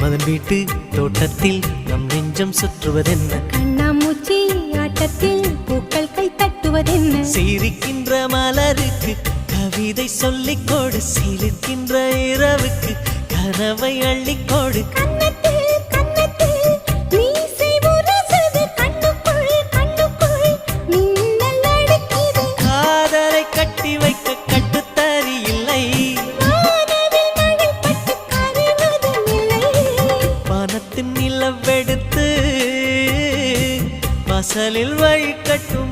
மன்மதன் வீட்டு தோட்டத்தில் நம் நெஞ்சம் சுற்றுவதென்ன கண்ணாமூச்சி ஆட்டத்தில் பூக்கள் கை தட்டுவதென்ன சிரிக்கின்ற மலருக்கு கவிதை சொல்லிக்கோடு சிரிக்கின்ற இரவுக்கு கனவை அள்ளிக்கோடு காதலை கட்டி வைக்க கட்டுத்தறி இல்லை வானத்தின் நிலவெடுத்து வாசலில் வழி கட்டும்